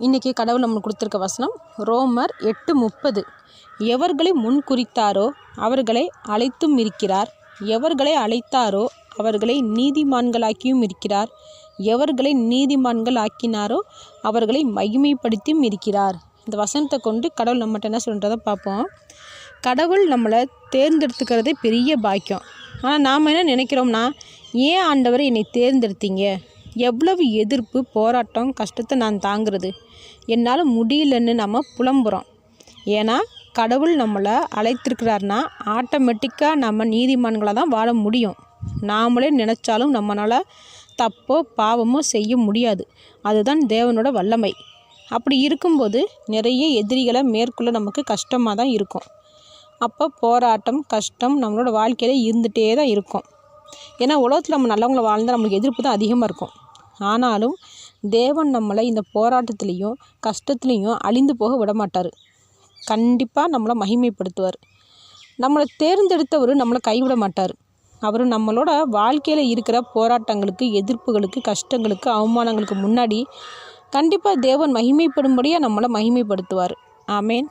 இன்றைக்கி கடவுள் நம்மளுக்கு கொடுத்துருக்க வசனம் ரோமர் 8:30. எவர்களை முன் குறித்தாரோ அவர்களை அழைத்தும் இருக்கிறார், எவர்களை அழைத்தாரோ அவர்களை நீதிமான்களாக்கியும் இருக்கிறார், எவர்களை நீதிமான்கள் ஆக்கினாரோ அவர்களை மகிமைப்படுத்தியும் இருக்கிறார். இந்த வசனத்தை கொண்டு கடவுள் நம்மகிட்ட என்ன சொல்கிறத பார்ப்போம். கடவுள் நம்மளை தேர்ந்தெடுத்துக்கிறதே பெரிய பாக்கியம். ஆனால் நாம் என்ன நினைக்கிறோம்னா, ஏன் ஆண்டவரை என்னை தேர்ந்தெடுத்தீங்க, எவ்வளவு எதிர்ப்பு போராட்டம் கஷ்டத்தை நான் தாங்கிறது, என்னால் முடியலன்னு நம்ம புலம்புறோம். ஏன்னா கடவுள் நம்மளை அழைத்திருக்கிறாருன்னா ஆட்டோமேட்டிக்காக நம்ம நீதிமான்களாக தான் வாழ முடியும். நாமளே நினச்சாலும் நம்மளால் தப்போ பாவமோ செய்ய முடியாது. அதுதான் தேவனோட வல்லமை. அப்படி இருக்கும்போது நிறைய எதிரிகளை மேற்கொள்ள நமக்கு கஷ்டமாக தான் இருக்கும். அப்போ போராட்டம் கஷ்டம் நம்மளோட வாழ்க்கையில் இருந்துகிட்டே தான் இருக்கும். ஏன்னா உலகத்தில் நம்ம நல்லவங்களை வாழ்ந்தால் நம்மளுக்கு எதிர்ப்பு தான் அதிகமாக இருக்கும். ஆனாலும் தேவன் நம்மளை இந்த போராட்டத்துலேயும் கஷ்டத்துலேயும் அழிந்து போக விட மாட்டார். கண்டிப்பாக நம்மளை மகிமைப்படுத்துவார். நம்மளை தேர்ந்தெடுத்தவர் நம்மளை கைவிட மாட்டார். அவர் நம்மளோட வாழ்க்கையில் இருக்கிற போராட்டங்களுக்கு எதிர்ப்புகளுக்கு கஷ்டங்களுக்கு அவமானங்களுக்கு முன்னாடி கண்டிப்பாக தேவன் மகிமைப்படும்படியாக நம்மளை மகிமைப்படுத்துவார். ஆமேன்.